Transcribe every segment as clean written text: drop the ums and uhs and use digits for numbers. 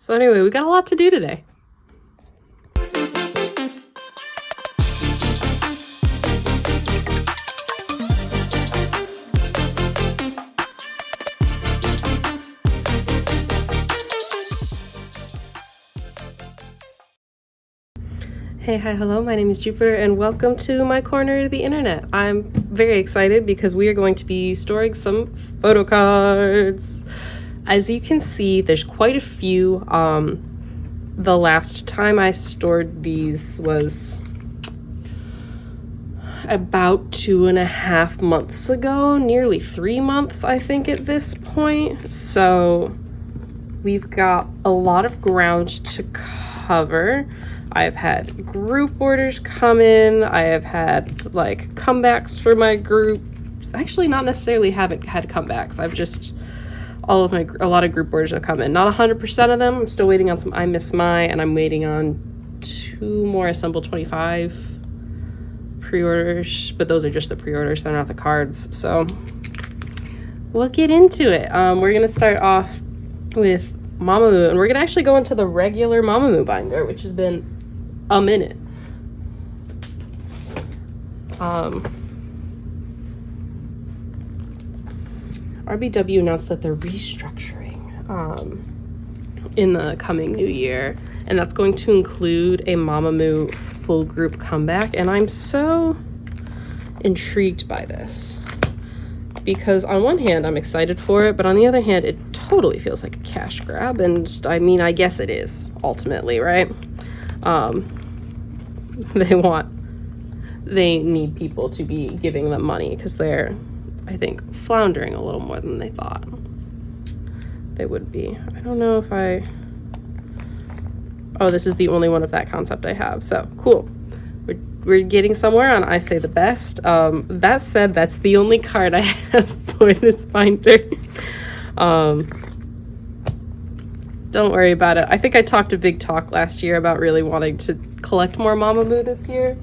So anyway, we got a lot to do today. Hey, hi, hello, my name is Jupiter and welcome to my corner of the internet. I'm very excited because we are going to be storing some Photocards. As you can see, there's quite a few. The last time I stored these was about 2.5 months ago, nearly 3 months, I think, at this point. So we've got a lot of ground to cover. I've had group orders come in. I have had like comebacks for my group. Actually, not necessarily haven't had comebacks. I've just, a lot of group orders have come in. Not 100% of them. I'm still waiting on some I Miss My, and I'm waiting on 2 more Assemble 25 pre-orders, but those are just the pre-orders. They're not the cards. So we'll get into it. We're gonna start off with Mamamoo, and we're gonna actually go into the regular Mamamoo binder, which has been a minute. RBW announced that they're restructuring in the coming new year, and that's going to include a Mamamoo full group comeback, and I'm so intrigued by this because on one hand I'm excited for it, but on the other hand it totally feels like a cash grab, and I mean, I guess it is ultimately, right? They need people to be giving them money because they're, I think, floundering a little more than they thought they would be. I don't know if oh, this is the only one of that concept I have, so cool. We're getting somewhere on I Say the Best. That said, that's the only card I have for this binder. Don't worry about it. I think I talked a big talk last year about really wanting to collect more Mamamoo this year.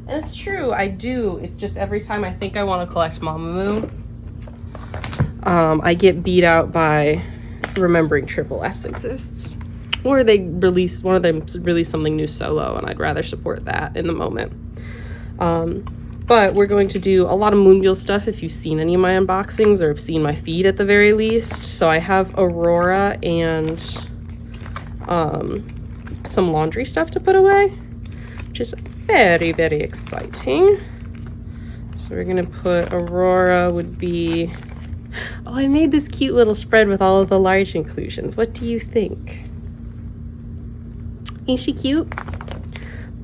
And it's true, I do. It's just every time I think I want to collect Mamamoo, I get beat out by remembering TripleS exists. Or one of them release something new solo, and I'd rather support that in the moment. But we're going to do a lot of Moonbyul stuff if you've seen any of my unboxings or have seen my feed at the very least. So I have Aurora and some laundry stuff to put away, which is very, very exciting. So we're gonna put Aurora would be, oh, I made this cute little spread with all of the large inclusions. What do you think? Ain't she cute?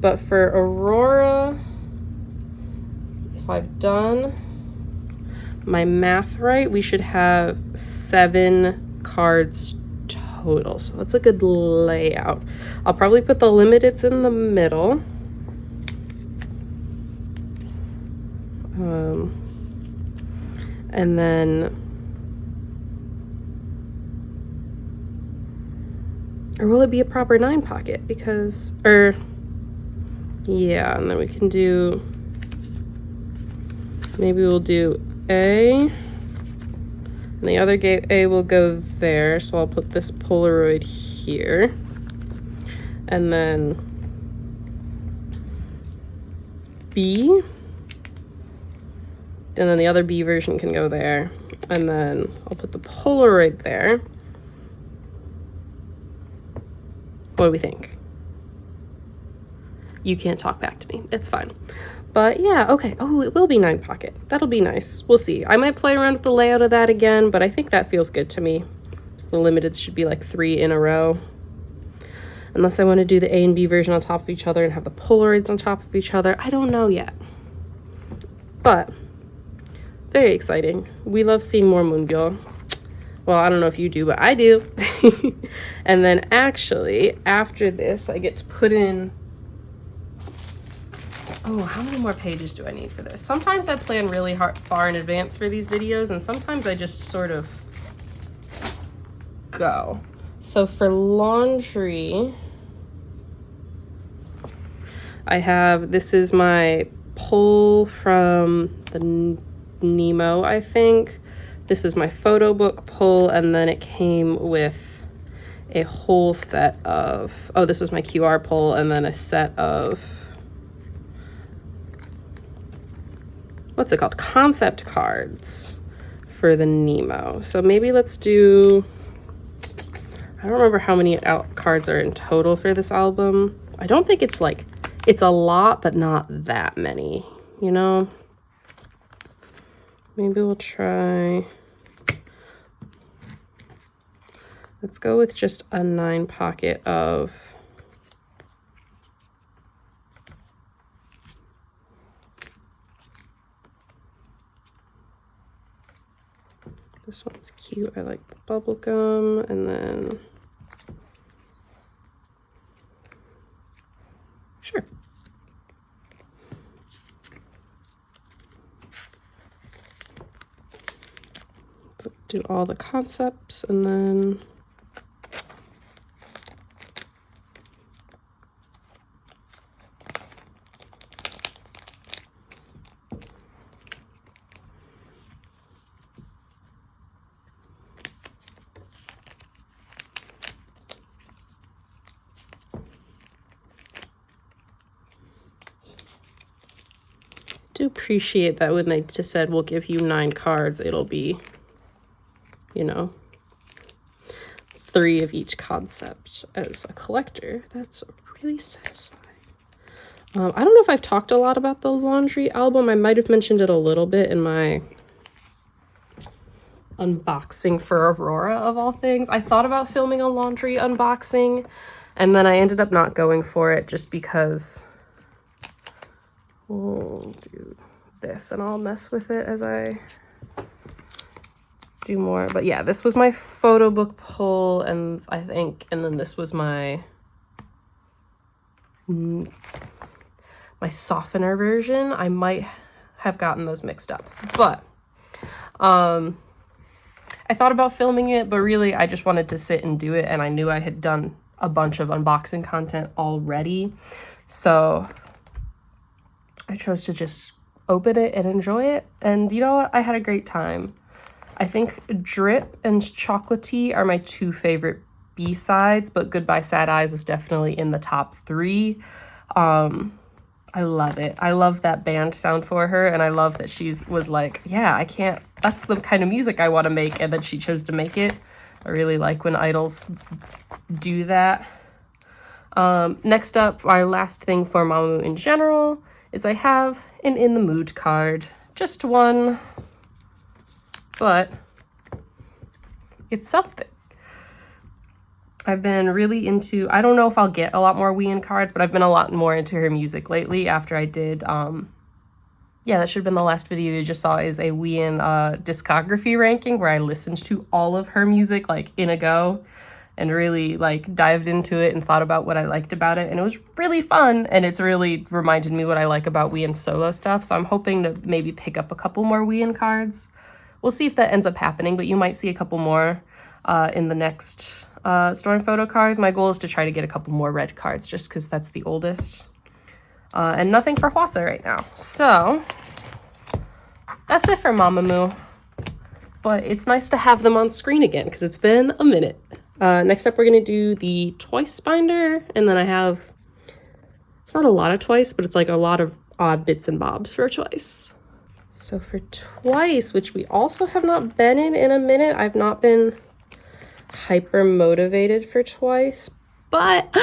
But for Aurora, if I've done my math right, we should have 7 cards total. So that's a good layout. I'll probably put the limiteds in the middle. And then, or will it be a proper 9 pocket? Because, yeah, and then we can do, maybe we'll do A, and the other A will go there, so I'll put this Polaroid here, and then B, and then the other B version can go there, and then I'll put the Polaroid there. What do we think? You can't talk back to me. It's fine. But yeah, okay. Oh, it will be 9 pocket. That'll be nice. We'll see. I might play around with the layout of that again, but I think that feels good to me. So the limiteds should be like 3 in a row. Unless I want to do the A and B version on top of each other and have the Polaroids on top of each other. I don't know yet. But very exciting. We love seeing more Moonbyul. Well, I don't know if you do, but I do. And then actually, after this, I get to put in, oh, how many more pages do I need for this? Sometimes I plan really far in advance for these videos, and sometimes I just sort of go. So for laundry, I have, this is my pull from the Nemo, I think. This is my photo book pull, and then it came with a whole set of, oh, this was my QR pull, and then a set of, what's it called? Concept cards for the Nemo. So maybe let's do, I don't remember how many cards are in total for this album. I don't think it's like, it's a lot, but not that many, you know? Maybe we'll try, let's go with just a 9 pocket of, this one's cute. I like the bubble gum, and then, sure. Do all the concepts, and then do appreciate that when they just said we'll give you 9 cards, it'll be, you know, 3 of each concept. As a collector, that's really satisfying. I don't know if I've talked a lot about the laundry album. I might have mentioned it a little bit in my unboxing for Aurora, of all things. I thought about filming a laundry unboxing, and then I ended up not going for it just because we'll do this and I'll mess with it as I do more. But yeah, this was my photo book pull, and I think, and then this was my my softener version. I might have gotten those mixed up, but I thought about filming it, but really I just wanted to sit and do it, and I knew I had done a bunch of unboxing content already, so I chose to just open it and enjoy it. And you know what? I had a great time. I think Drip and Chocolatey are my 2 favorite B-sides, but Goodbye Sad Eyes is definitely in the top 3. I love it. I love that band sound for her, and I love that she was like, yeah, I can't, that's the kind of music I want to make, and then she chose to make it. I really like when idols do that. Next up, our last thing for Mamamoo in general is I have an In the Mood card. Just one, but it's something. I've been really into, I don't know if I'll get a lot more Wheein cards, but I've been a lot more into her music lately after I did, yeah, that should have been the last video you just saw, is a Wheein discography ranking where I listened to all of her music like in a go and really like dived into it and thought about what I liked about it. And it was really fun, and it's really reminded me what I like about Wheein solo stuff. So I'm hoping to maybe pick up a couple more Wheein cards. We'll see if that ends up happening, but you might see a couple more in the next Storm Photocards. My goal is to try to get a couple more red cards just because that's the oldest. And nothing for Hwasa right now. So that's it for Mamamoo. But it's nice to have them on screen again because it's been a minute. Next up, we're going to do the Twice binder. And then I have, it's not a lot of Twice, but it's like a lot of odd bits and bobs for Twice. So for Twice, which we also have not been in a minute, I've not been hyper motivated for Twice, but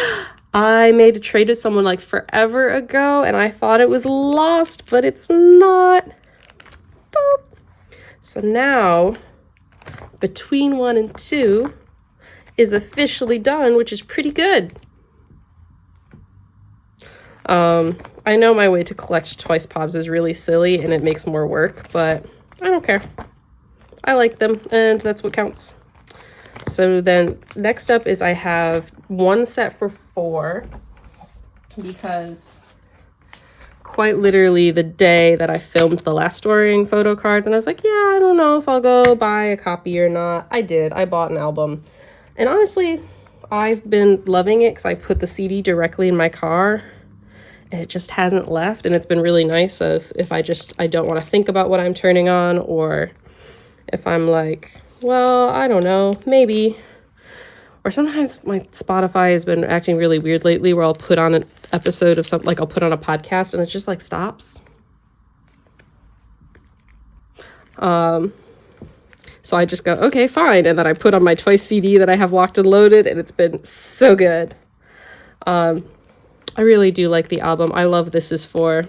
I made a trade with someone like forever ago, and I thought it was lost, but it's not. Boop. So now, Between 1 and 2 is officially done, which is pretty good. I know my way to collect Twice Pops is really silly and it makes more work, but I don't care. I like them, and that's what counts. So then next up is I have one set for 4, because quite literally the day that I filmed the last storing photo cards, and I was like, yeah, I don't know if I'll go buy a copy or not. I did. I bought an album. And honestly, I've been loving it because I put the CD directly in my car and it just hasn't left. And it's been really nice if I don't want to think about what I'm turning on, or if I'm like, well, I don't know, maybe, Or sometimes my Spotify has been acting really weird lately where I'll put on an episode of something, like I'll put on a podcast and it just like stops. So I just go, okay, fine. And then I put on my Twice CD that I have locked and loaded, and it's been so good. I really do like the album. I love This Is For.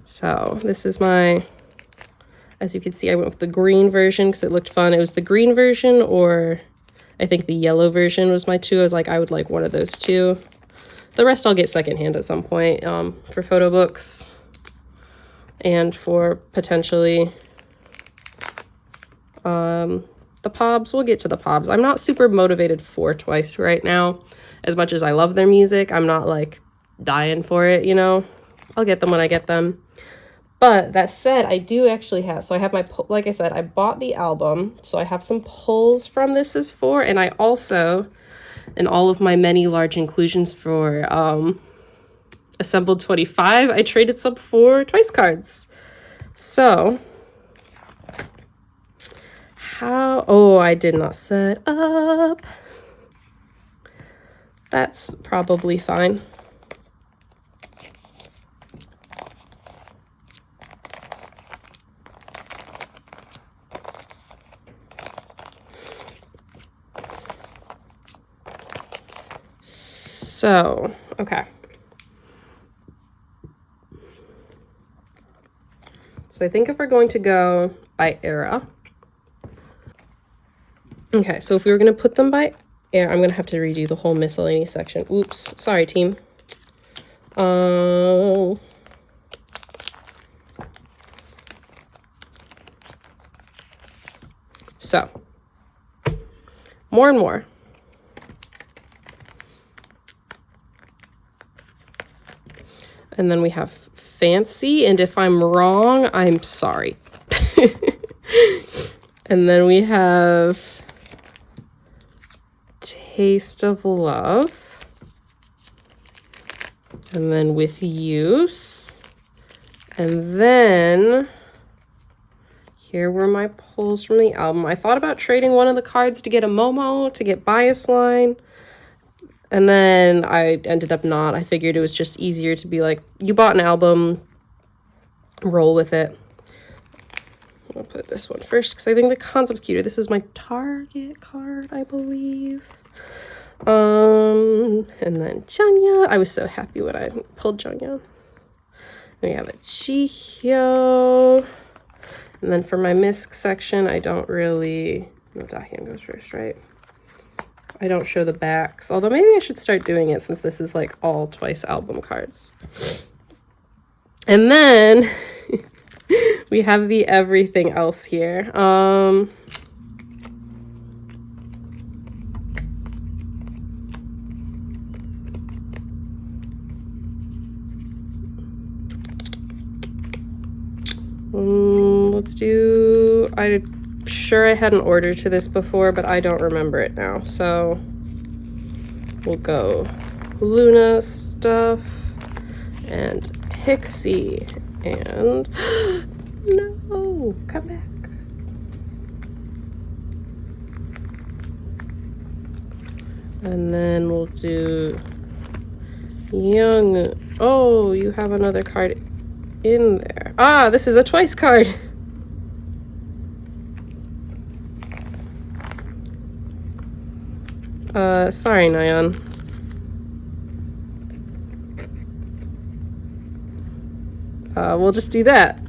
So this is my, as you can see, I went with the green version because it looked fun. It was the green version, or I think the yellow version was my two. I was like, I would like one of those two. The rest I'll get secondhand at some point for photo books. And for potentially the Pobs. We'll get to the Pobs. I'm not super motivated for Twice right now. As much as I love their music, I'm not like dying for it, you know. I'll get them when I get them. But that said, I do actually have, so I have my, like I said, I bought the album. So I have some pulls from This Is For. And I also, in all of my many large inclusions for Assembled 25, I traded some for Twice cards. So, I did not set up. That's probably fine. So, okay. So I think if we're going to go by era. Okay, so if we were going to put them by era, I'm going to have to redo the whole miscellaneous section. Oops, sorry, team. So, more and more. And then we have Fancy, and if I'm wrong, I'm sorry. And then we have Taste of Love. And then With Youth. And then here were my pulls from the album. I thought about trading one of the cards to get a Momo, to get Bias Line. And then I ended up not. I figured it was just easier to be like, you bought an album, roll with it. I'll put this one first because I think the concept's cuter. This is my Target card, I believe. And then Janya. I was so happy when I pulled Janya. Then we have a Chihyo. And then for my Misc section, I don't really... The Dahyun goes first, right? I don't show the backs. Although maybe I should start doing it since this is like all Twice album cards. And then... we have the everything else here. Let's do, I'm sure I had an order to this before, but I don't remember it now. So we'll go Luna stuff and Pixie. And no, come back. And then we'll do Young. Oh, you have another card in there. Ah, this is a Twice card. Sorry, Nyan. We'll just do that.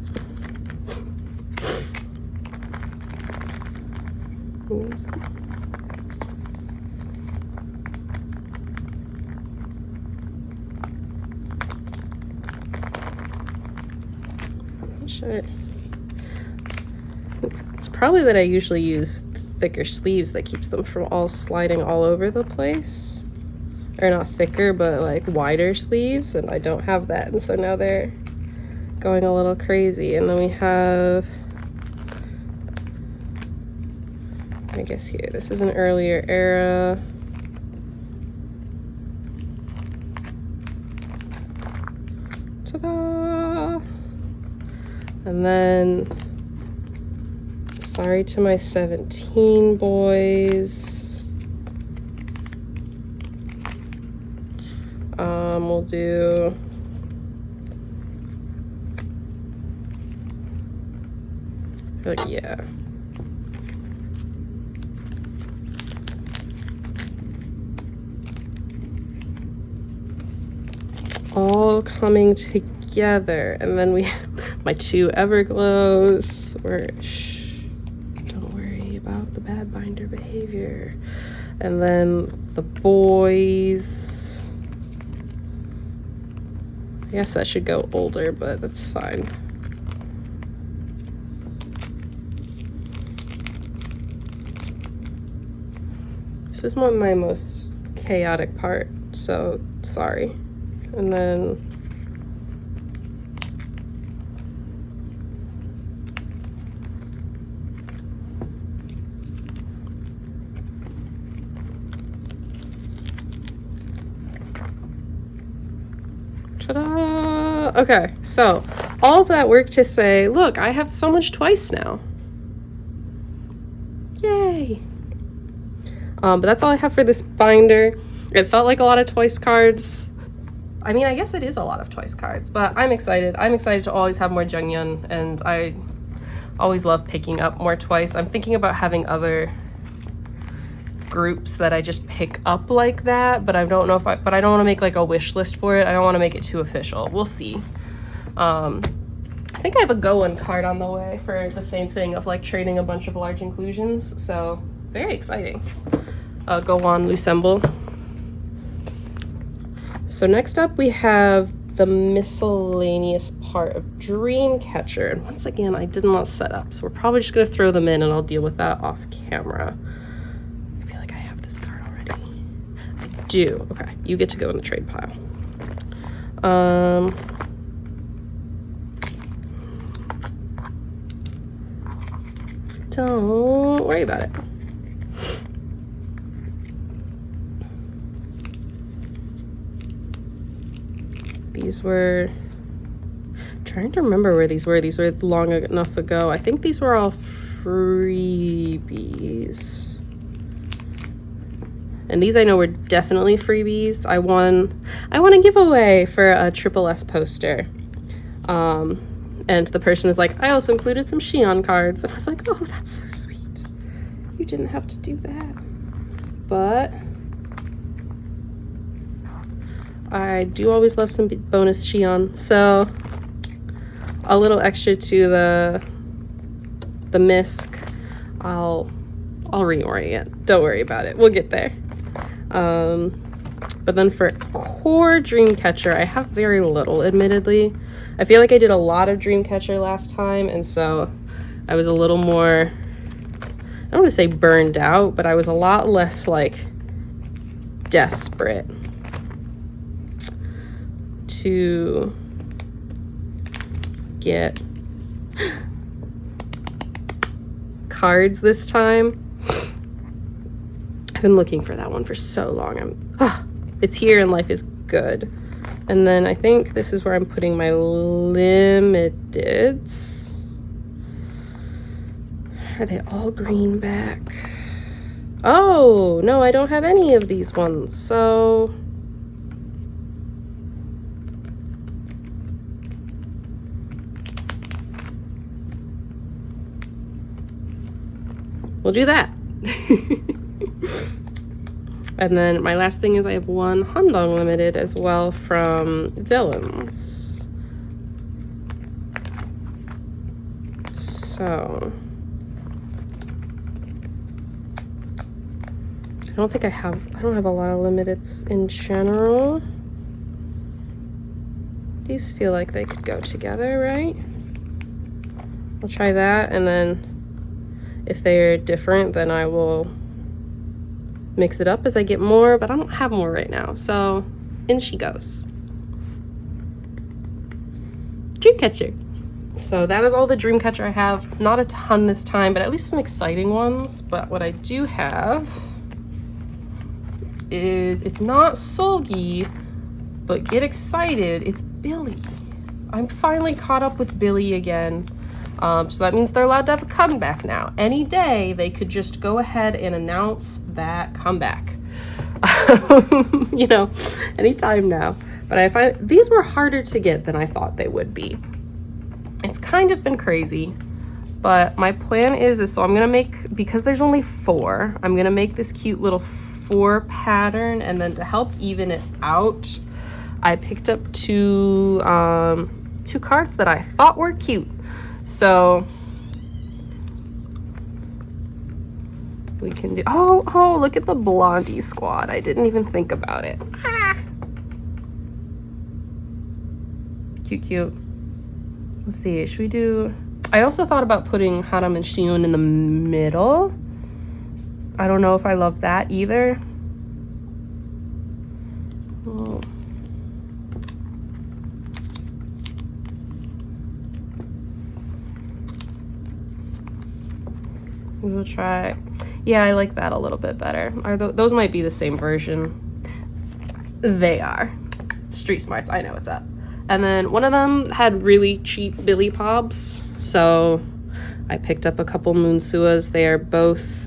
It's probably that I usually use thicker sleeves that keeps them from all sliding all over the place. Or not thicker, but like wider sleeves, and I don't have that, and so now they're going a little crazy. And then we have, I guess here, this is an earlier era. Ta-da! And then Sorry to my 17 boys. We'll do yeah. All coming together, and then we have my 2 Everglows. Don't worry about the bad binder behavior. And then the boys. I guess that should go older, but that's fine. This is my most chaotic part, so sorry. And then ta-da! Okay, so all of that work to say, look, I have so much twice now. Yay! But that's all I have for this binder. It felt like a lot of twice cards. I mean, I guess it is a lot of twice cards, but I'm excited. I'm excited to always have more Jungyeon, and I always love picking up more twice. I'm thinking about having other groups that I just pick up like that, but I don't know if but I don't want to make like a wish list for it. I don't want to make it too official. We'll see. I think I have a Go-On card on the way for the same thing of like trading a bunch of large inclusions, so very exciting. Go-On Lucemble. So next up we have the miscellaneous part of Dreamcatcher. And once again, I did not set up, so we're probably just gonna throw them in and I'll deal with that off camera. I feel like I have this card already. I do. Okay, you get to go in the trade pile. Don't worry about it. These were, trying to remember where these were. These were long enough ago. I think these were all freebies. And these I know were definitely freebies. I won a giveaway for a TripleS poster. And the person was like, I also included some Xion cards. And I was like, oh, that's so sweet. You didn't have to do that. But I do always love some bonus Xion, so a little extra to the Misc. I'll reorient. Don't worry about it. We'll get there. But then for core Dreamcatcher, I have very little, admittedly. I feel like I did a lot of Dreamcatcher last time, and so I was a little more, I don't want to say burned out, but I was a lot less like desperate to get cards this time. I've been looking for that one for so long. It's here and life is good. And then I think this is where I'm putting my limiteds. Are they all green back? Oh, no, I don't have any of these ones, so we'll do that. And then my last thing is I have one Handong limited as well from Villains. So I don't have a lot of limiteds in general. These feel like they could go together, right? I'll try that, and then if they're different, then I will mix it up as I get more, but I don't have more right now, so in she goes. Dreamcatcher. So that is all the Dreamcatcher I have. Not a ton this time, but at least some exciting ones. But what I do have is, it's not Solgi, but get excited, it's Billlie. I'm finally caught up with Billlie again. So that means they're allowed to have a comeback now. Any day, they could just go ahead and announce that comeback. You know, anytime now. But I find these were harder to get than I thought they would be. It's kind of been crazy, but my plan is so I'm gonna make, because there's only 4, I'm gonna make this cute little 4 pattern, and then to help even it out, I picked up two cards that I thought were cute. So we can do, oh, look at the Blondie squad. I didn't even think about it. Ah. Cute. Let's see, should we do, I also thought about putting Haram and Shion in the middle. I don't know if I love that either. Oh. We'll try, yeah, I like that a little bit better. Those might be the same version. They are. Street Smarts, I know what's up. And then one of them had really cheap Billlie Pobs, so I picked up a couple Moonsuas. They are both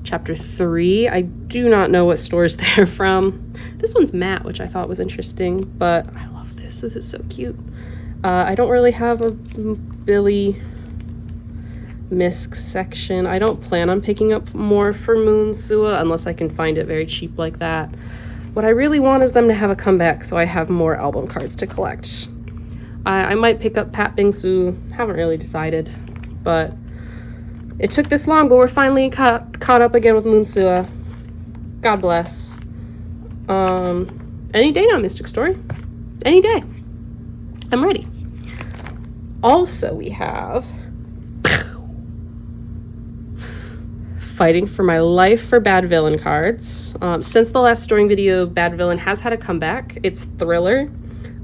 chapter 3. I do not know what stores they're from. This one's matte, which I thought was interesting, but I love this. This is so cute. I don't really have a Billlie Misc section. I don't plan on picking up more for Moonsua unless I can find it very cheap like that. What I really want is them to have a comeback so I have more album cards to collect. I might pick up Pat Bingsu, haven't really decided, but it took this long, but we're finally caught up again with Moonsua. God bless. Any day now, Mystic Story. Any day. I'm ready. Also, we have fighting for my life for Bad Villain cards. Since the last storing video, Bad Villain has had a comeback. It's Thriller.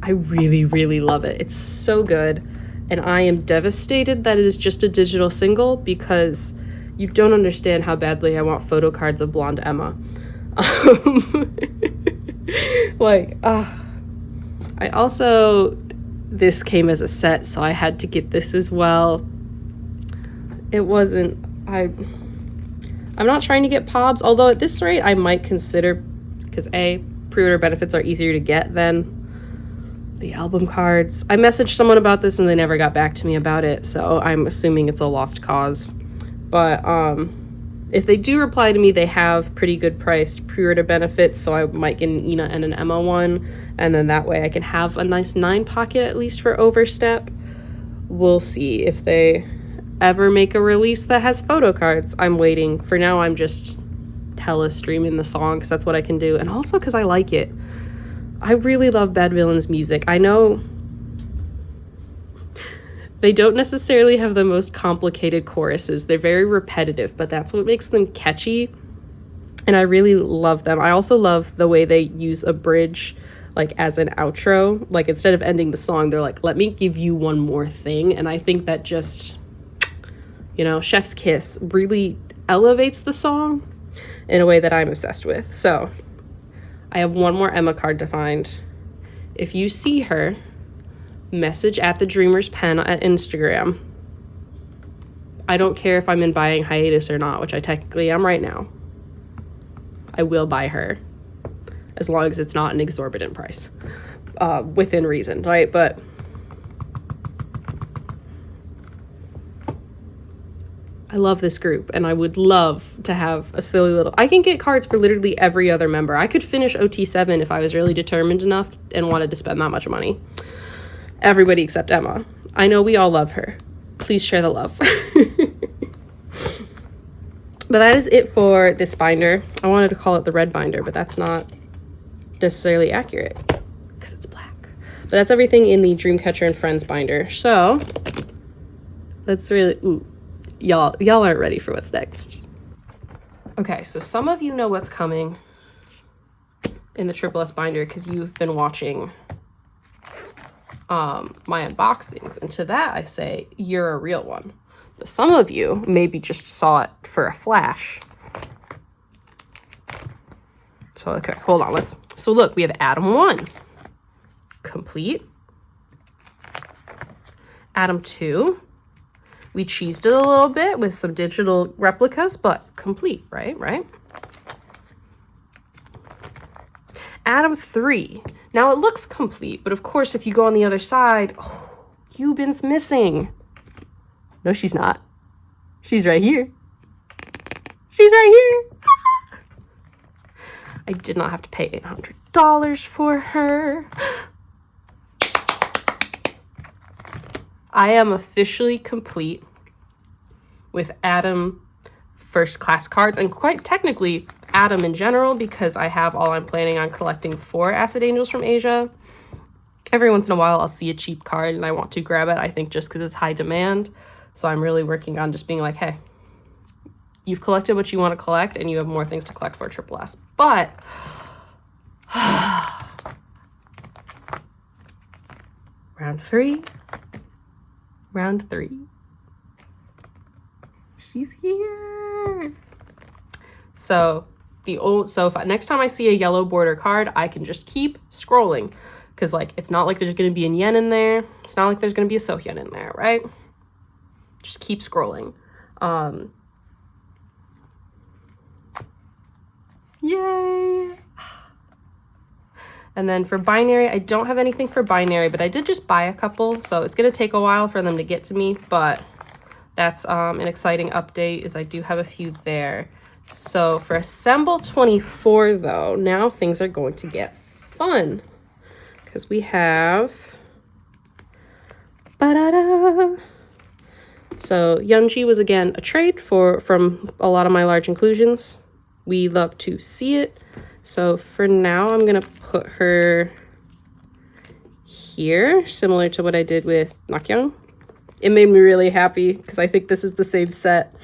I really love it. It's so good, and I am devastated that it is just a digital single because you don't understand how badly I want Photocards of Blonde Emma. I also, this came as a set, so I had to get this as well. It wasn't, I'm not trying to get Pobs, although at this rate I might consider, because A, pre-order benefits are easier to get than the album cards. I messaged someone about this and they never got back to me about it, so I'm assuming it's a lost cause. But if they do reply to me, they have pretty good priced pre-order benefits, so I might get an Ina and an Emma one, and then that way I can have a nice 9 pocket at least for Overstep. We'll see if they ever make a release that has photo cards. I'm waiting. For now, I'm just tele-streaming the song because that's what I can do, and also because I like it. I really love Bad Villain's music. I know they don't necessarily have the most complicated choruses. They're very repetitive, but that's what makes them catchy, and I really love them. I also love the way they use a bridge like as an outro. Like instead of ending the song, they're like, let me give you one more thing, and I think that just, you know, chef's kiss really elevates the song in a way that I'm obsessed with. So I have one more Emma card to find. If you see her, message at the Dreamer's Pen at Instagram. I don't care if I'm in buying hiatus or not, which I technically am right now. I will buy her as long as it's not an exorbitant price, within reason, right? But I love this group, and I would love to have a silly little, I can get cards for literally every other member. I could finish OT7 if I was really determined enough and wanted to spend that much money. Everybody except Emma. I know we all love her. Please share the love. But that is it for this binder. I wanted to call it the red binder, but that's not necessarily accurate because it's black. But that's everything in the Dreamcatcher and Friends binder. So let's really, y'all aren't ready for what's next. Okay, so some of you know what's coming in the TripleS binder because you've been watching my unboxings, and to that I say you're a real one. But some of you maybe just saw it for a flash. So okay, hold on, so look, we have Adam 1 complete, Adam 2. We cheesed it a little bit with some digital replicas, but complete, right? Adam 3. Now it looks complete, but of course, if you go on the other side, oh, Yubin's missing. No, she's not. She's right here. She's right here. I did not have to pay $800 for her. I am officially complete with Adam first class cards, and quite technically Adam in general, because I have all I'm planning on collecting 4 Acid Angels from Asia. Every once in a while I'll see a cheap card and I want to grab it, I think just because it's high demand. So I'm really working on just being like, hey, you've collected what you want to collect and you have more things to collect for TripleS. But round 3. She's here. So next time I see a yellow border card, I can just keep scrolling, because like it's not like there's going to be a yen in there. It's not like there's going to be a Sohyun in there, right? Just keep scrolling. Yay! And then for binary, I don't have anything for binary, but I did just buy a couple, so it's going to take a while for them to get to me, but that's an exciting update, is I do have a few there. So for Assemble 24, though, now things are going to get fun, because we have... Ba-da-da! So Yeonji was, again, a trade from a lot of my large inclusions. We love to see it. So for now, I'm going to put her here, similar to what I did with Nakyeong. It made me really happy because I think this is the same set.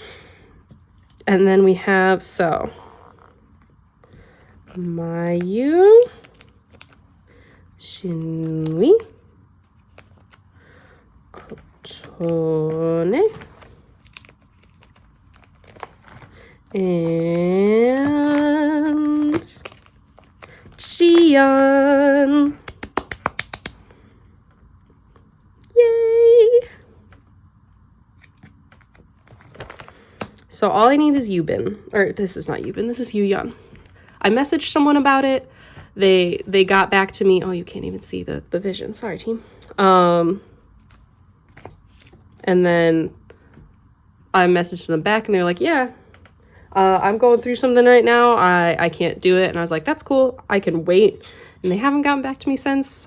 And then we have, so, Mayu, Shinui, Kotone, and Jiyeon. Yay! So all I need is Yubin, or this is not Yubin, this is Yuyeon. I messaged someone about it. They got back to me. Oh, you can't even see the vision. Sorry, team. And then I messaged them back and they're like, yeah, I'm going through something right now. I can't do it. And I was like, that's cool. I can wait. And they haven't gotten back to me since.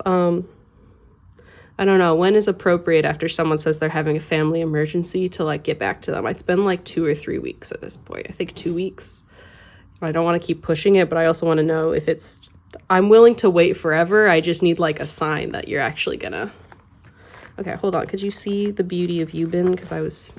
I don't know. When is appropriate after someone says they're having a family emergency to like get back to them? It's been like 2 or 3 weeks at this point. I think 2 weeks. I don't want to keep pushing it, but I also want to know if it's... I'm willing to wait forever. I just need like a sign that you're actually gonna... Okay, hold on. Could you see the beauty of Yubin? Because I was...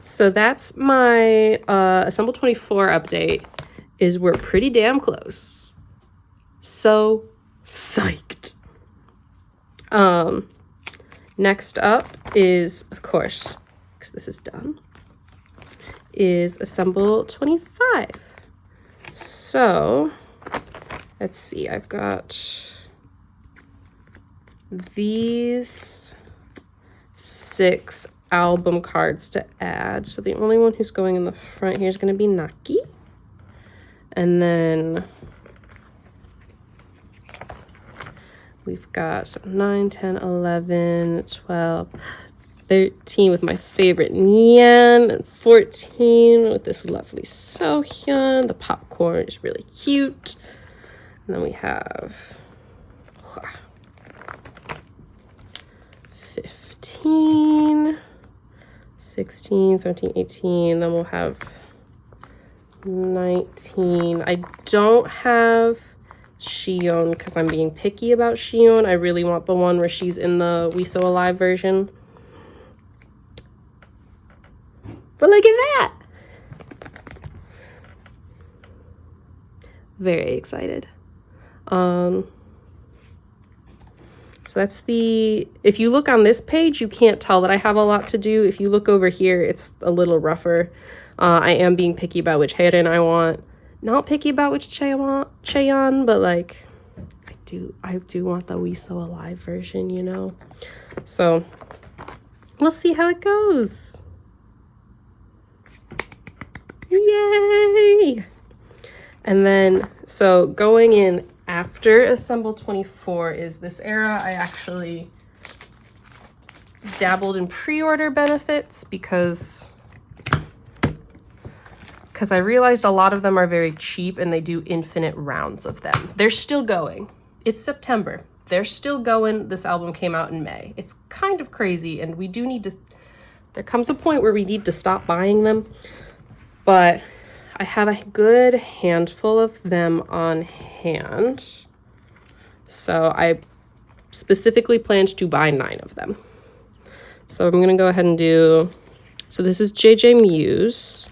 So that's my Assemble 24 update. Is we're pretty damn close. So psyched. Next up is, of course, because this is done, is Assemble 25. So let's see, I've got these 6 album cards to add. So the only one who's going in the front here is going to be Naki. And then we've got 9, 10, 11, 12, 13 with my favorite Nyan, and 14 with this lovely Sohyun. The popcorn is really cute. And then we have 15, 16, 17, 18. Then we'll have 19. I don't have Shion because I'm being picky about Shion. I really want the one where she's in the We So Alive version. But look at that! Very excited. So that's the... If you look on this page, you can't tell that I have a lot to do. If you look over here, it's a little rougher. I am being picky about which Heirin I want. Not picky about which Cheon, but like I do want the We So Alive version, you know? So we'll see how it goes. Yay! And then, so going in after Assemble 24 is this era. I actually dabbled in pre-order benefits because I realized a lot of them are very cheap and they do infinite rounds of them. They're still going. It's September. They're still going. This album came out in May. It's kind of crazy, and we do need to, there comes a point where we need to stop buying them, but I have a good handful of them on hand. So I specifically planned to buy 9 of them. So I'm gonna go ahead and do, so this is JJ Muse,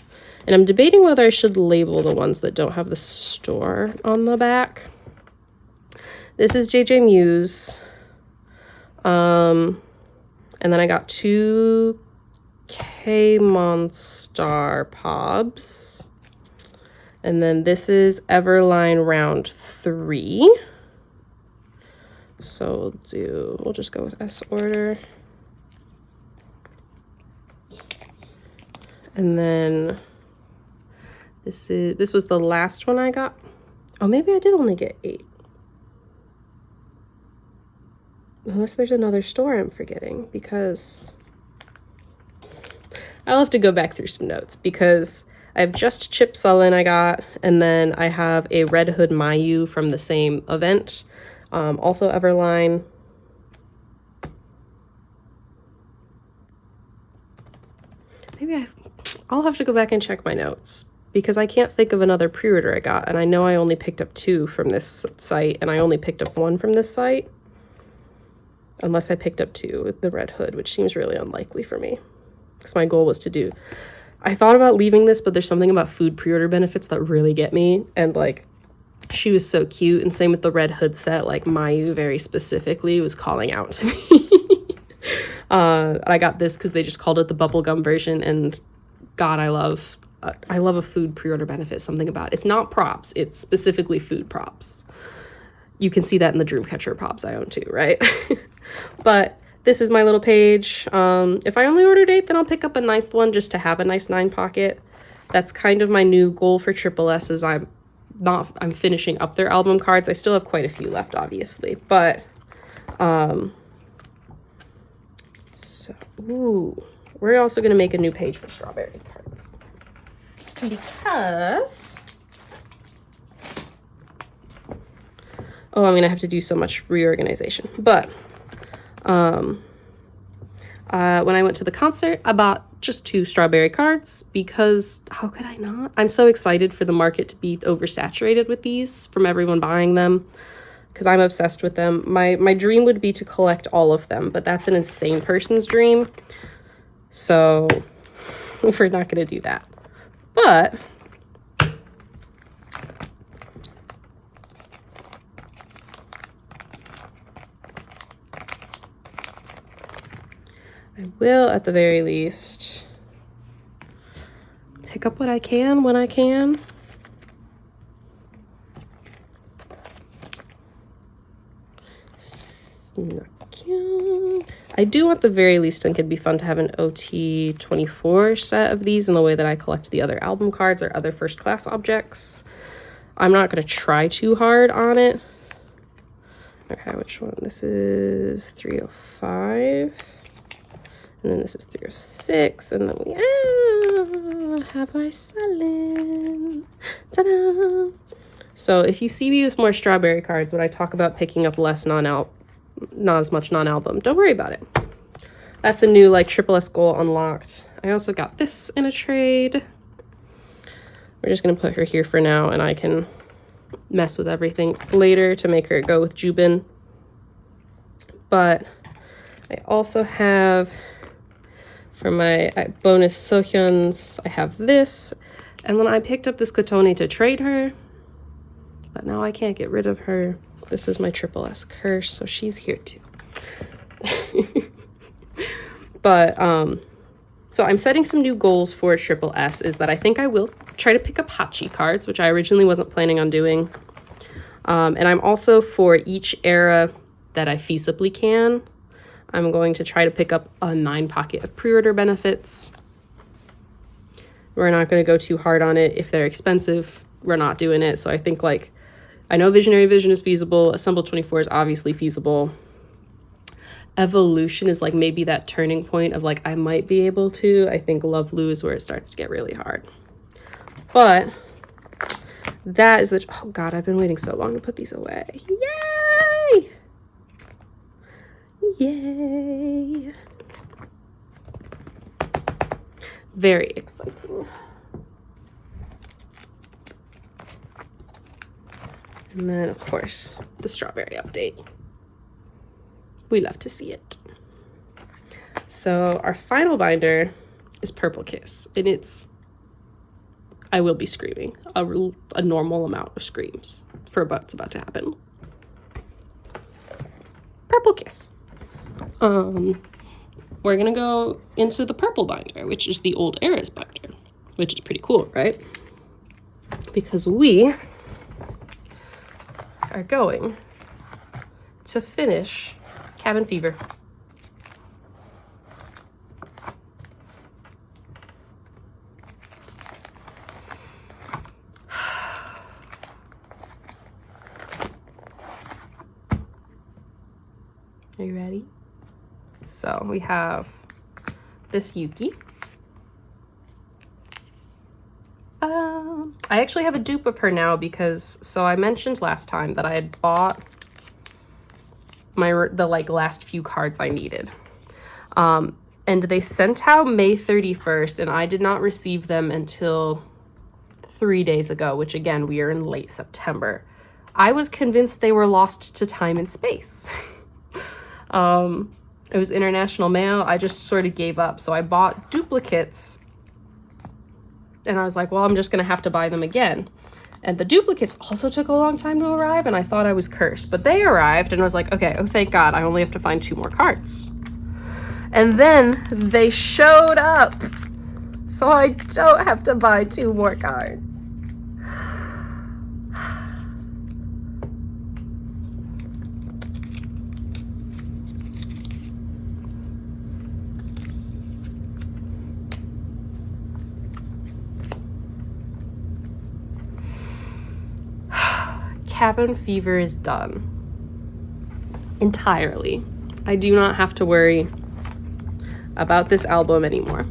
and I'm debating whether I should label the ones that don't have the store on the back. This is JJ Muse. And then I got 2 K-Monstar Pobs. And then this is Everline round 3. So we'll just go with S order. And then this was the last one I got. Oh, maybe I did only get 8. Unless there's another store I'm forgetting, because I'll have to go back through some notes, because I have just Chip Sullen I got, and then I have a Red Hood Mayu from the same event. Also Everline. Maybe I'll have to go back and check my notes, because I can't think of another pre-order I got, and I know I only picked up 2 from this site, and I only picked up 1 from this site. Unless I picked up 2 with the Red Hood, which seems really unlikely for me, because my goal was to do, I thought about leaving this, but there's something about food pre-order benefits that really get me, and like, she was so cute, and same with the Red Hood set, like Mayu very specifically was calling out to me. I got this because they just called it the bubblegum version, and God, I love a food pre-order benefit, something about it. It's not props, it's specifically food props. You can see that in the Dreamcatcher props I own too, right? But this is my little page. If I only ordered 8, then I'll pick up a 9th one just to have a nice 9 pocket. That's kind of my new goal for TripleS, is I'm finishing up their album cards. I still have quite a few left, obviously, but ooh, we're also gonna make a new page for strawberry cards, because I'm gonna have to do so much reorganization. But when I went to the concert, I bought just 2 strawberry cards, because how could I not? I'm so excited for the market to be oversaturated with these from everyone buying them, because I'm obsessed with them. My dream would be to collect all of them, but that's an insane person's dream. So we're not gonna do that. But I will, at the very least, pick up what I can when I can. I do, at the very least, think it'd be fun to have an OT 24 set of these in the way that I collect the other album cards or other first class objects. I'm not going to try too hard on it. Okay, which one? This is 305. And then this is 306. And then we have our Sullen. Ta-da! So if you see me with more strawberry cards, when I talk about picking up less not as much non-album, don't worry about it. That's a new like TripleS goal unlocked. I also got this in a trade. We're just gonna put her here for now, and I can mess with everything later to make her go with Jubin. But I also have, for my bonus Sohyuns, I have this. And when I picked up this Kotone to trade her, but now I can't get rid of her. This is my TripleS curse, so she's here too. But So I'm setting some new goals for TripleS, is that I think I will try to pick up Hachi cards, which I originally wasn't planning on doing. And I'm also, for each era that I feasibly can, I'm going to try to pick up a 9 pocket of pre-order benefits. We're not going to go too hard on it. If they're expensive, we're not doing it. So I think, like, I know Visionary Vision is feasible. Assemble 24 is obviously feasible. Evolution is like maybe that turning point of like I might be able to. I think Love Lou is where it starts to get really hard. But that is the, oh god, I've been waiting so long to put these away. Yay! Yay! Very exciting. And then of course the strawberry update. We love to see it. So our final binder is Purple Kiss, and it's, I will be screaming a normal amount of screams for what's about to happen. Purple Kiss. We're gonna go into the purple binder, which is the old eras binder, which is pretty cool, right? Because we are going to finish Cabin Fever. Are you ready? So we have this Yuki. I actually have a dupe of her now because, so I mentioned last time that I had bought the like last few cards I needed. And they sent out May 31st, and I did not receive them until 3 days ago, which again, we are in late September. I was convinced they were lost to time and space. It was international mail. I just sort of gave up. So I bought duplicates, and I was like, well, I'm just gonna have to buy them again. And the duplicates also took a long time to arrive, and I thought I was cursed. But they arrived, and I was like, okay, oh, thank God, I only have to find 2 more cards. And then they showed up, so I don't have to buy 2 more cards. Cabin Fever is done. Entirely. I do not have to worry about this album anymore.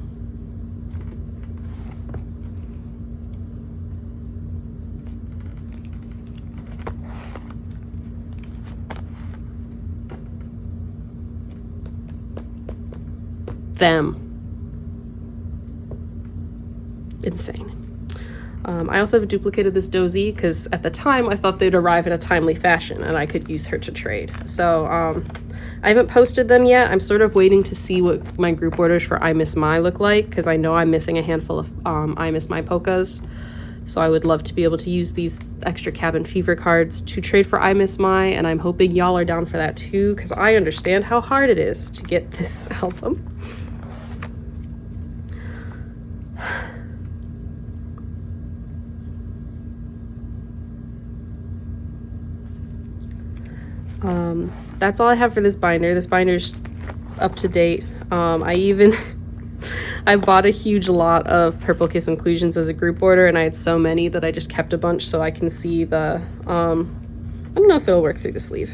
Them. Insane. I also have a duplicate of this Dozy because at the time I thought they'd arrive in a timely fashion and I could use her to trade. So I haven't posted them yet. I'm sort of waiting to see what my group orders for I Miss My look like, because I know I'm missing a handful of I Miss My Polkas. So I would love to be able to use these extra Cabin Fever cards to trade for I Miss My, and I'm hoping y'all are down for that too, because I understand how hard it is to get this album. That's all I have for this binder. This binder's up to date. I bought a huge lot of Purple Kiss inclusions as a group order, and I had so many that I just kept a bunch so I can see the, I don't know if it'll work through the sleeve.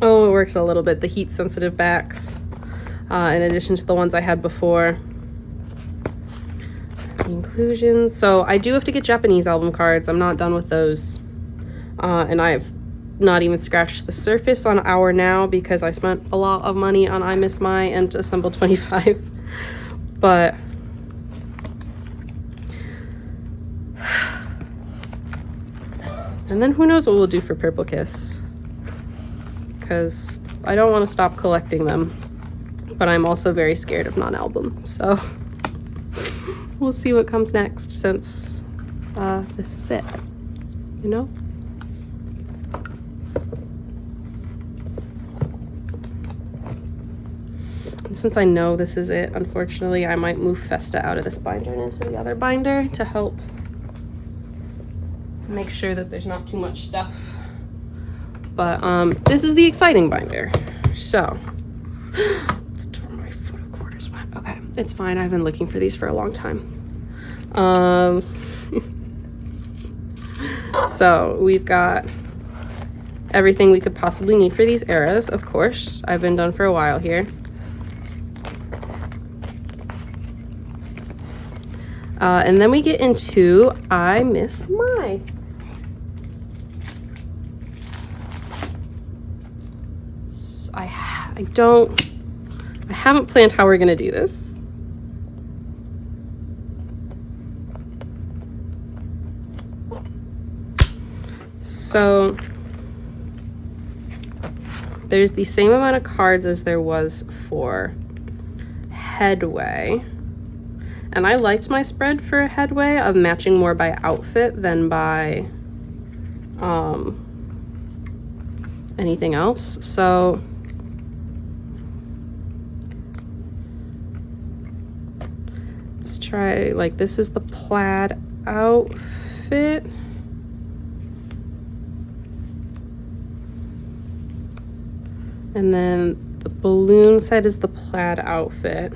Oh, it works a little bit. The heat sensitive backs, in addition to the ones I had before. Inclusions. So I do have to get Japanese album cards. I'm not done with those. And I've not even scratched the surface on Our Now because I spent a lot of money on I Miss My and Assemble 25. But and then who knows what we'll do for Purple Kiss, because I don't want to stop collecting them, but I'm also very scared of non-album, so we'll see what comes next, since this is it, you know? since I know this is it, unfortunately, I might move Festa out of this binder and into the other binder to help make sure that there's not too much stuff. But this is the exciting binder. So, that's where my photocarders went. Okay, it's fine. I've been looking for these for a long time. So we've got everything we could possibly need for these eras, of course. I've been done for a while here. And then we get into I Miss My. I haven't planned how we're gonna do this. So there's the same amount of cards as there was for Headway. And I liked my spread for Headway of matching more by outfit than by anything else. So let's try, like, this is the plaid outfit. And then the balloon set is the plaid outfit.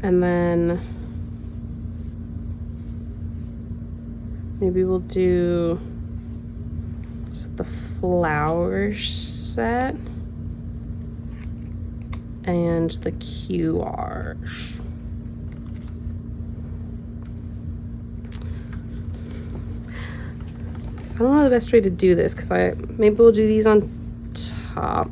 And then maybe we'll do the flower set and the QRs. So I don't know the best way to do this because maybe we'll do these on top.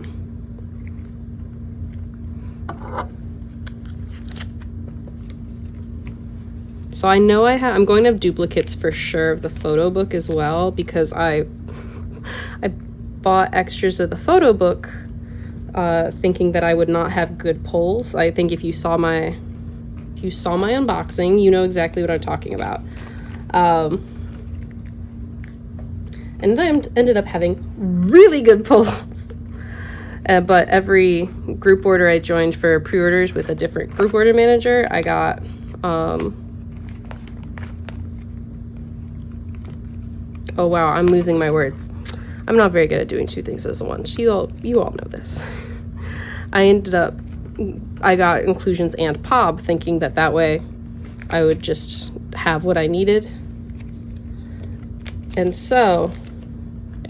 So I know I'm going to have duplicates for sure of the photo book as well, because I bought extras of the photo book thinking that I would not have good pulls. I think if you saw my unboxing, you know exactly what I'm talking about. And I ended up having really good pulls. But every group order I joined for pre-orders with a different group order manager, I got oh wow, I'm losing my words. I'm not very good at doing two things as one. You all know this. I got inclusions and POB thinking that way I would just have what I needed. And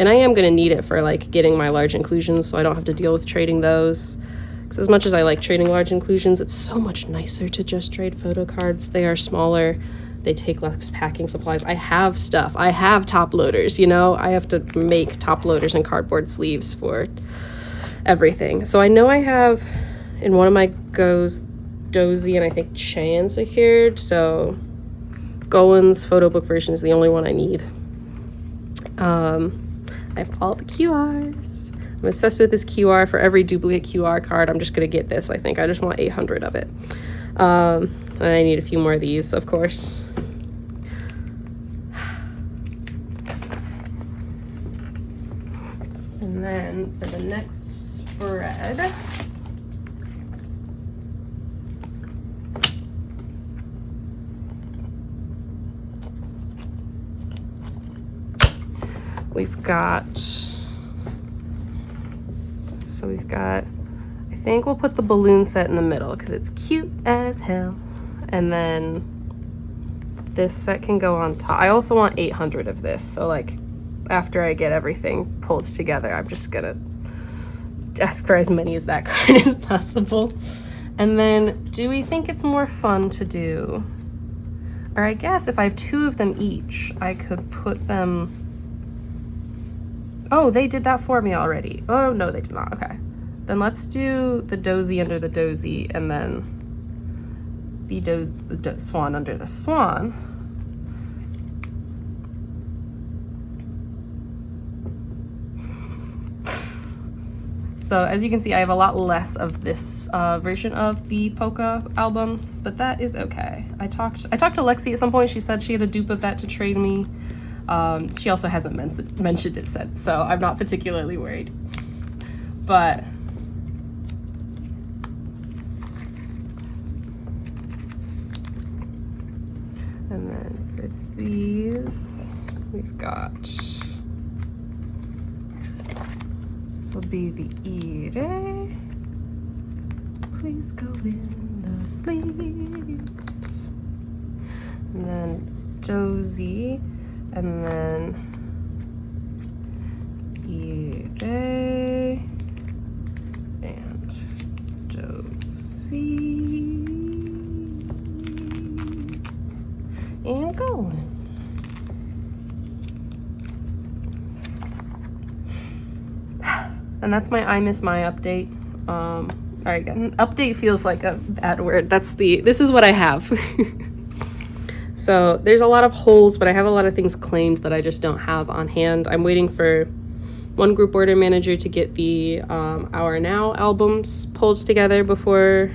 I am gonna need it for like getting my large inclusions so I don't have to deal with trading those. Because as much as I like trading large inclusions, it's so much nicer to just trade photo cards. They are smaller. They take less packing supplies. I have stuff. I have top loaders, you know? I have to make top loaders and cardboard sleeves for everything. So I know I have in one of my goes Dozy and I think Chan secured. So Golan's photo book version is the only one I need. I have all the QRs. I'm obsessed with this QR. For every duplicate QR card, I'm just gonna get this, I think. I just want 800 of it. And I need a few more of these, of course. And then for the next spread, we've got, I think we'll put the balloon set in the middle because it's cute as hell. And then this set can go on top. I also want 800 of this. So like after I get everything pulled together, I'm just gonna ask for as many as that card as possible. And then do we think it's more fun to do, or I guess if I have two of them each, I could put them, oh, they did that for me already. Oh no, they did not. Okay. Then let's do the Dozy under the Dozy and then the Swan under the Swan. So as you can see, I have a lot less of this version of the Polka album, but that is okay. I talked to Lexi at some point. She said she had a dupe of that to trade me. She also hasn't mentioned it since, so I'm not particularly worried. But And then for these, we've got, this will be the Ire. Please go into sleep. And then Josie, and then Ire and Josie. And going. And that's my I Miss My update. All right, update feels like a bad word. This is what I have. So there's a lot of holes, but I have a lot of things claimed that I just don't have on hand. I'm waiting for one group order manager to get the Our Now albums pulled together before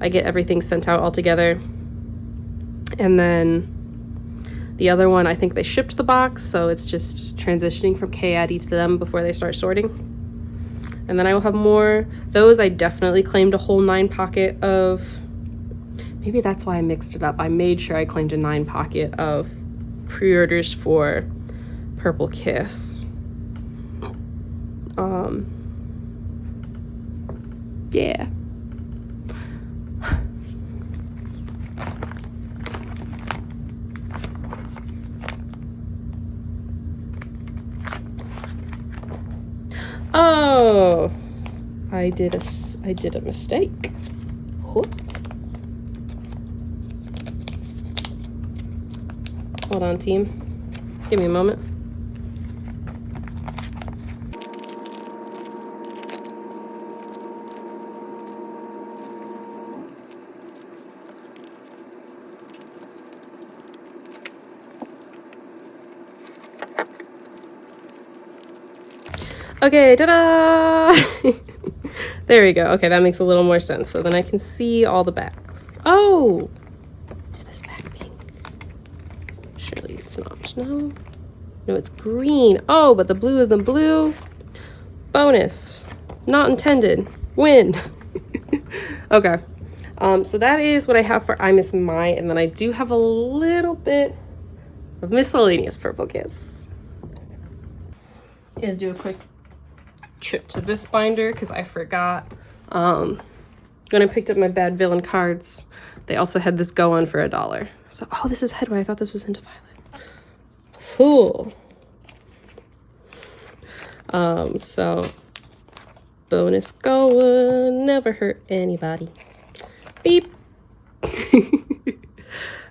I get everything sent out all together. And then the other one, I think they shipped the box, so it's just transitioning from K-Addy to them before they start sorting. And then I will have more. Those I definitely claimed a whole 9 pocket of. Maybe that's why I mixed it up. I made sure I claimed a 9 pocket of pre-orders for Purple Kiss. Yeah. Oh, I did a mistake. Whoop. Hold on, team. Give me a moment. Okay, ta-da! There we go. Okay, that makes a little more sense. So then I can see all the bags. Oh! Is this bag pink? Surely it's not. No? No, it's green. Oh, but the blue is the blue. Bonus. Not intended. Win. Okay. So that is what I have for I Miss My, and then I do have a little bit of miscellaneous Purple Kiss. Let's do a quick trip to this binder because I forgot when I picked up my Bad Villain cards, they also had this go on for $1. So this is Headway. I thought this was Into Violet. Cool. So bonus going, never hurt anybody. Beep.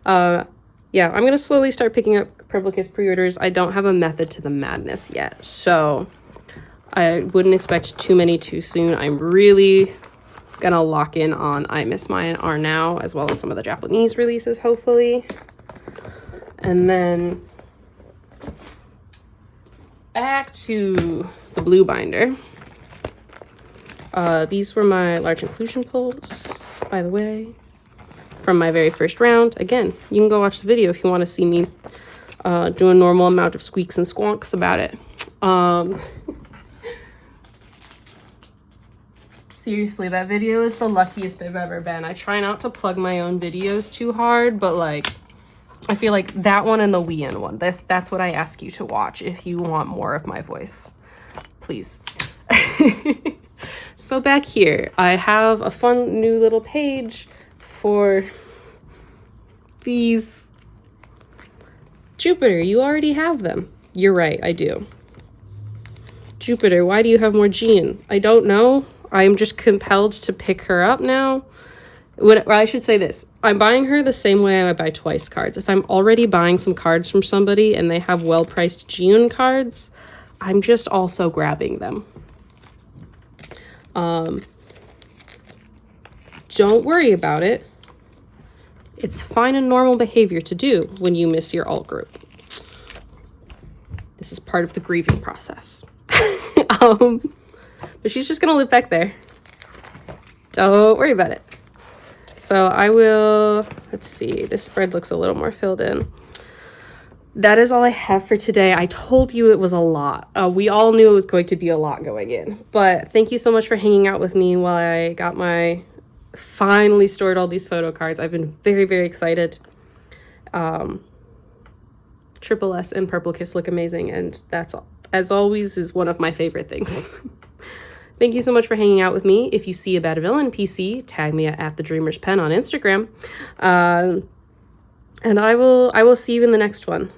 Yeah, I'm gonna slowly start picking up Purple Kiss pre-orders. I don't have a method to the madness yet, so I wouldn't expect too many too soon. I'm really gonna lock in on I Miss My and Are Now, as well as some of the Japanese releases, hopefully. And then back to the blue binder. These were my large inclusion pulls, by the way, from my very first round. Again, you can go watch the video if you want to see me do a normal amount of squeaks and squonks about it. Seriously, that video is the luckiest I've ever been. I try not to plug my own videos too hard, but like, I feel like that one and the Wii one, that's what I ask you to watch if you want more of my voice. Please. So back here, I have a fun new little page for these. Jupiter, you already have them. You're right, I do. Jupiter, why do you have more Jean? I don't know. I'm just compelled to pick her up now. Or I should say this. I'm buying her the same way I buy Twice cards. If I'm already buying some cards from somebody and they have well-priced June cards, I'm just also grabbing them. Don't worry about it. It's fine and normal behavior to do when you miss your alt group. This is part of the grieving process. But she's just gonna live back there. Don't worry about it. So I will, let's see, this spread looks a little more filled in. That is all I have for today. I told you it was a lot. We all knew it was going to be a lot going in. But thank you so much for hanging out with me while I got finally stored all these photo cards. I've been very, very excited. TripleS and Purple Kiss look amazing, and that's, as always, is one of my favorite things. Thank you so much for hanging out with me. If you see a bad villain PC, tag me at @thedreamerspen on Instagram. And I will see you in the next one.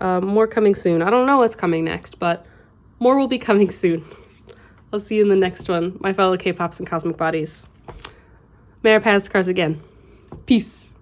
More coming soon. I don't know what's coming next, but more will be coming soon. I'll see you in the next one, my fellow K-pops and cosmic bodies. May our paths cross again. Peace.